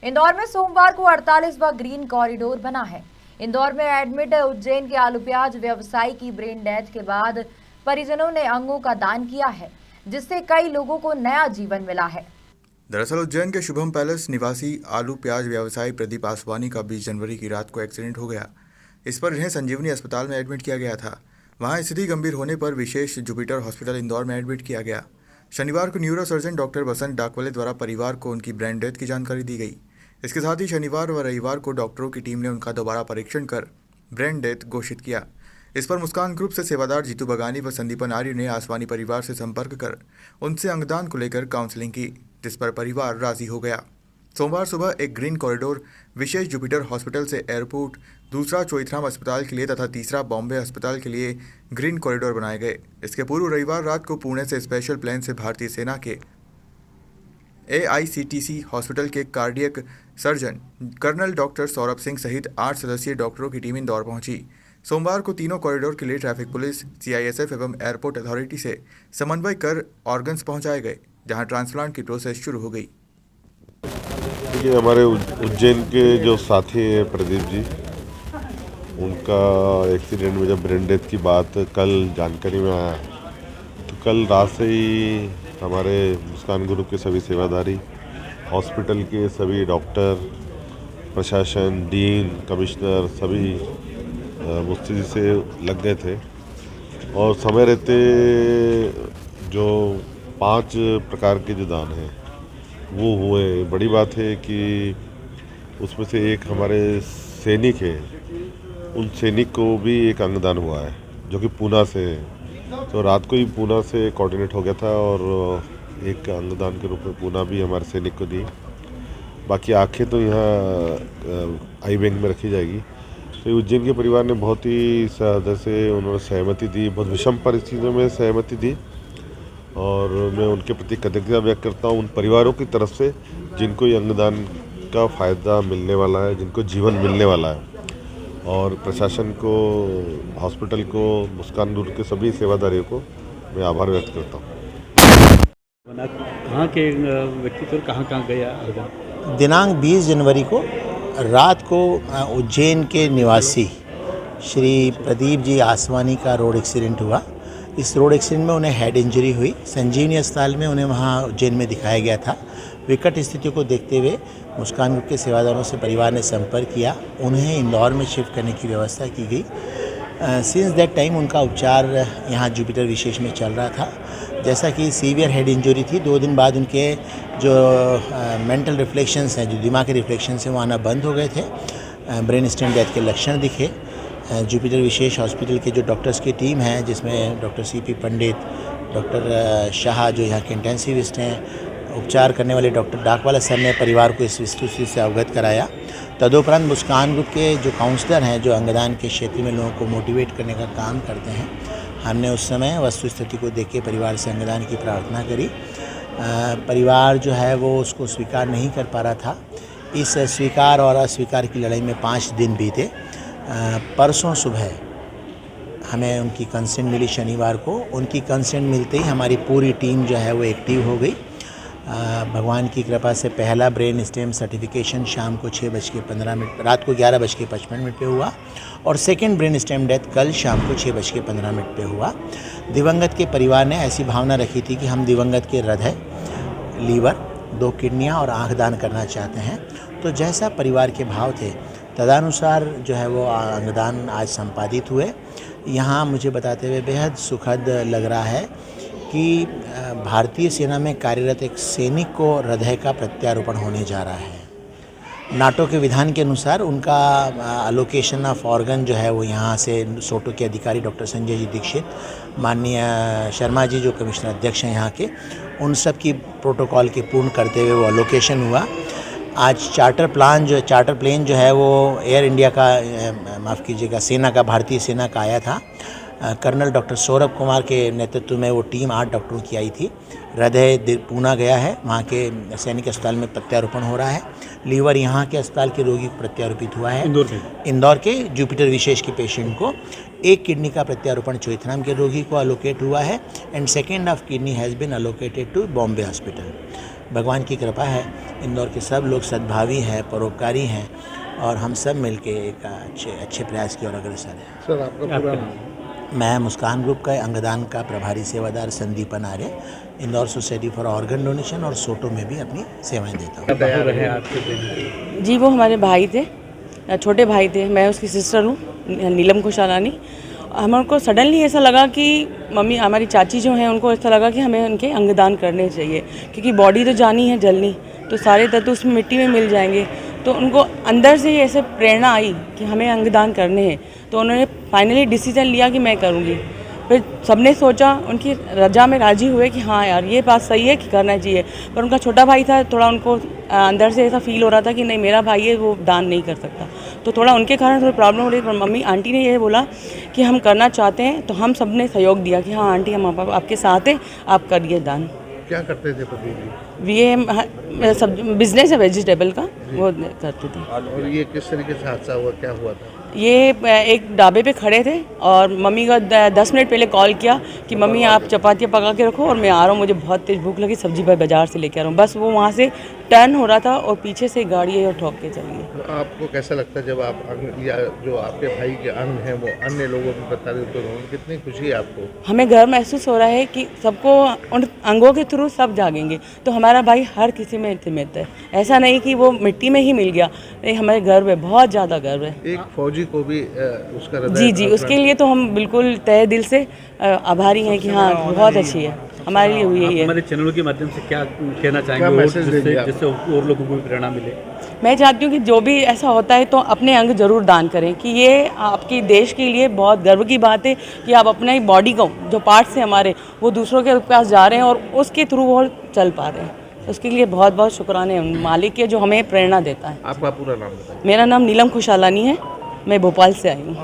इंदौर में सोमवार को 48वां ग्रीन कॉरिडोर बना है। इंदौर में एडमिट उज्जैन के आलू प्याज व्यवसायी की ब्रेन डेथ के बाद परिजनों ने अंगों का दान किया है, जिससे कई लोगों को नया जीवन मिला है। दरअसल उज्जैन के शुभम पैलेस निवासी आलू प्याज व्यवसायी प्रदीप आसवानी का 20 जनवरी की रात को एक्सीडेंट हो गया। इस पर इन्हें संजीवनी अस्पताल में एडमिट किया गया था। वहां स्थिति गंभीर होने पर विशेष जुपिटर हॉस्पिटल इंदौर में एडमिट किया गया। शनिवार को न्यूरो सर्जन डॉक्टर बसंत डाकवाले द्वारा परिवार को उनकी ब्रेन डेथ की जानकारी दी गई। इसके साथ ही शनिवार व रविवार को डॉक्टरों की टीम ने उनका दोबारा परीक्षण कर ब्रेन डेथ घोषित किया। इस पर मुस्कान ग्रुप से सेवादार जीतू बगानी व संदीपन आर्य ने आसवानी परिवार से संपर्क कर उनसे अंगदान को लेकर काउंसलिंग की, जिस पर परिवार राजी हो गया। सोमवार सुबह एक ग्रीन कॉरिडोर विशेष जुपिटर हॉस्पिटल से एयरपोर्ट, दूसरा चोइथराम अस्पताल के लिए तथा तीसरा बॉम्बे अस्पताल के लिए ग्रीन कॉरिडोर बनाए गए। इसके पूर्व रविवार रात को पुणे से स्पेशल प्लेन से भारतीय सेना के AICTC हॉस्पिटल के cardiac surgeon colonel doctor Saurabh Singh सहित 8 सदस्यीय डॉक्टरों की टीम इंदौर पहुंची। सोमवार को तीनों कॉरिडोर के लिए ट्रैफिक पुलिस, CISF एवं एयरपोर्ट अथॉरिटी से समन्वय कर ऑर्गन्स पहुंचाए गए, जहां ट्रांसप्लांट की प्रोसेस शुरू हो गई। देखिए, हमारे उज्जैन के जो साथी हैं प्रदीप जी, उनका एक्सीडेंट में जब ब्रेन डेथ की बात कल जानकारी में आया, तो कल रात से ही हमारे मुस्कान ग्रुप के सभी सेवादारी, हॉस्पिटल के सभी डॉक्टर, प्रशासन, डीन, कमिश्नर सभी मुस्तैदी से लग गए थे और समय रहते जो 5 प्रकार के जो दान हैं वो हुए। बड़ी बात है कि उसमें से एक हमारे सैनिक है, उन सैनिक को भी एक अंगदान हुआ है जो कि पूना से है। तो रात को ही पूना से कोऑर्डिनेट हो गया था और एक अंगदान के रूप में पूना भी हमारे सैनिक को दी। बाकी आंखें तो यहाँ आई बैंक में रखी जाएगी। तो उज्जैन के परिवार ने बहुत ही सादर से उन्होंने सहमति दी, बहुत विषम परिस्थितियों में सहमति दी और मैं उनके प्रति कृतज्ञता व्यक्त करता हूँ उन परिवारों की तरफ से जिनको ये अंगदान का फ़ायदा मिलने वाला है, जिनको जीवन मिलने वाला है। और प्रशासन को, हॉस्पिटल को, मुस्कान ग्रुप के सभी सेवादारियों को मैं आभार व्यक्त करता हूँ। कहाँ के व्यक्ति तो कहाँ गया? दिनांक 20 जनवरी को रात को उज्जैन के निवासी श्री प्रदीप जी आसवानी का रोड एक्सीडेंट हुआ। इस रोड एक्सीडेंट में उन्हें हेड इंजरी हुई। संजीवनी अस्पताल में उन्हें वहाँ उज्जैन में दिखाया गया था। विकट स्थिति को देखते हुए मुस्कान ग्रुप के सेवादारों से परिवार ने संपर्क किया, उन्हें इंदौर में शिफ्ट करने की व्यवस्था की गई। सिंस दैट टाइम उनका उपचार यहाँ जुपिटर विशेष में चल रहा था। जैसा कि सीवियर हेड इंजरी थी, 2 दिन बाद उनके जो मेंटल रिफ्लेक्शंस हैं, जो दिमागी रिफ्लेक्शंस हैं, वो आना बंद हो गए थे। ब्रेन स्टेम डेथ के लक्षण दिखे। जुपिटर विशेष हॉस्पिटल के जो डॉक्टर्स की टीम है, जिसमें डॉक्टर CP पंडित, डॉक्टर शाह जो यहाँ के इंटेंसिविस्ट हैं, उपचार करने वाले डॉक्टर डाकवाला सर ने परिवार को इस वस्तुस्थिति से अवगत कराया। तदुपरांत मुस्कान ग्रुप के जो काउंसलर हैं, जो अंगदान के क्षेत्र में लोगों को मोटिवेट करने का काम करते हैं, हमने उस समय वस्तुस्थिति को देख के परिवार से अंगदान की प्रार्थना करी। परिवार जो है वो उसको स्वीकार नहीं कर पा रहा था। इस स्वीकार और अस्वीकार की लड़ाई में 5 दिन बीते। परसों सुबह हमें उनकी कंसेंट मिली। शनिवार को उनकी कंसेंट मिलते ही हमारी पूरी टीम जो है वो एक्टिव हो गई। भगवान की कृपा से पहला ब्रेन स्टेम सर्टिफिकेशन शाम को 6:15, रात को 11:55 पे हुआ और सेकंड ब्रेन स्टेम डेथ कल शाम को 6:15 पे हुआ। दिवंगत के परिवार ने ऐसी भावना रखी थी कि हम दिवंगत के हृदय, लीवर, 2 किडनियाँ और आँख दान करना चाहते हैं। तो जैसा परिवार के भाव थे तदनुसार जो है वो अंगदान आज संपादित हुए। यहाँ मुझे बताते हुए बेहद सुखद लग रहा है कि भारतीय सेना में कार्यरत एक सैनिक को हृदय का प्रत्यारोपण होने जा रहा है। नाटो के विधान के अनुसार उनका अलोकेशन ऑफ ऑर्गन जो है वो यहाँ से सोटो के अधिकारी डॉक्टर संजय जी दीक्षित, माननीय शर्मा जी जो कमिश्नर अध्यक्ष हैं यहाँ के, उन सब की प्रोटोकॉल के पूर्ण करते हुए वो अलोकेशन हुआ। आज चार्टर प्लेन जो है वो एयर इंडिया का, माफ़ कीजिएगा, सेना का, भारतीय सेना का आया था। कर्नल डॉक्टर सौरभ कुमार के नेतृत्व में वो टीम 8 डॉक्टरों की आई थी। हृदय पूना गया है, वहाँ के सैनिक अस्पताल में प्रत्यारोपण हो रहा है। लीवर यहाँ के अस्पताल के रोगी को प्रत्यारोपित हुआ है, इंदौर के जुपिटर विशेष के पेशेंट को। एक किडनी का प्रत्यारोपण चोइथराम के रोगी को अलोकेट हुआ है and second of kidney has been allocated to Bombay hospital. भगवान की कृपा है, इंदौर के सब लोग सद्भावी हैं, परोपकारी हैं और हम सब मिलके एक अच्छे प्रयास की ओर अग्रसर हैं। सर आपका पूरा नाम? मैं मुस्कान ग्रुप का अंगदान का प्रभारी सेवादार Sandipan Arya, Indore society for organ donation और सोटो में भी अपनी सेवाएं देता हूँ। बाहर रहे आपके दिन? जी, वो हमारे भाई थे, छोटे भाई थे। मैं उसकी सिस्टर हूँ, नीलम खुशालानी। हमको सडनली ऐसा लगा कि मम्मी, हमारी चाची जो हैं, उनको ऐसा लगा कि हमें उनके अंगदान करने चाहिए, क्योंकि बॉडी तो जानी है जलनी, तो सारे तत्व उसमें मिट्टी में मिल जाएंगे। तो उनको अंदर से ही ऐसे प्रेरणा आई कि हमें अंगदान करने हैं, तो उन्होंने फाइनली डिसीजन लिया कि मैं करूँगी। फिर सबने सोचा, उनकी रजा में राजी हुए कि हाँ यार, ये बात सही है कि करना चाहिए। पर उनका छोटा भाई था, थोड़ा उनको अंदर से ऐसा फील हो रहा था कि नहीं, मेरा भाई है, वो दान नहीं कर सकता। तो थोड़ा उनके कारण थोड़ी प्रॉब्लम हो रही। पर मम्मी आंटी ने ये बोला कि हम करना चाहते हैं, तो हम सब ने सहयोग दिया कि हाँ आंटी, हम आपके साथ हैं, आप करिए दान। क्या करते थे प्रदीप जी? ये सब बिजनेस है वेजिटेबल का, वो करते थे। और ये किस तरीके से हादसा हुआ, क्या हुआ था? ये एक ढाबे पे खड़े थे और मम्मी का 10 मिनट पहले कॉल किया कि मम्मी आप चपातियाँ पका के रखो और मैं आ रहा हूँ, मुझे बहुत तेज़ भूख लगी, सब्जी भाई बाज़ार से लेके आ रहा हूँ। बस वो वहाँ से टर्न हो रहा था और पीछे से गाड़ी है और ठोक के चली गई। तो आपको कैसा लगता है जब आप अंग या जो आपके भाई के अंग हैं वो अन्य लोगों में प्रताड़ित हो रहे हैं, कितनी खुशी है आपको? हमें गर्व महसूस हो रहा है कि सबको उन अंगों के थ्रू सब जागेंगे, तो हमारा भाई हर किसी में सीमित है। ऐसा नहीं कि वो मिट्टी में ही मिल गया, नहीं, हमें गर्व है, बहुत ज़्यादा गर्व है। एक फौजी को भी उसका हृदय जी जी, उसके लिए तो हम बिल्कुल तहे दिल से आभारी हैं कि हाँ, बहुत अच्छी है, हमारे लिए हुई आप है। हमारे चैनलों के माध्यम से क्या कहना क्या चाहेंगे, मैसेज देंगे आप? जिससे और लोगों को भी प्रेरणा मिले? मैं चाहती हूँ कि जो भी ऐसा होता है तो अपने अंग जरूर दान करें, कि ये आपकी देश के लिए बहुत गर्व की बात है कि आप अपने बॉडी को, जो पार्ट्स हैं हमारे, वो दूसरों के पास जा रहे हैं और उसके थ्रू वो चल पा रहे हैं। उसके लिए बहुत बहुत शुक्राने हैं उन मालिक के, जो हमें प्रेरणा देता है। आपका पूरा नाम बताइए। मेरा नाम नीलम खुशालानी है, मैं भोपाल से आई हूँ।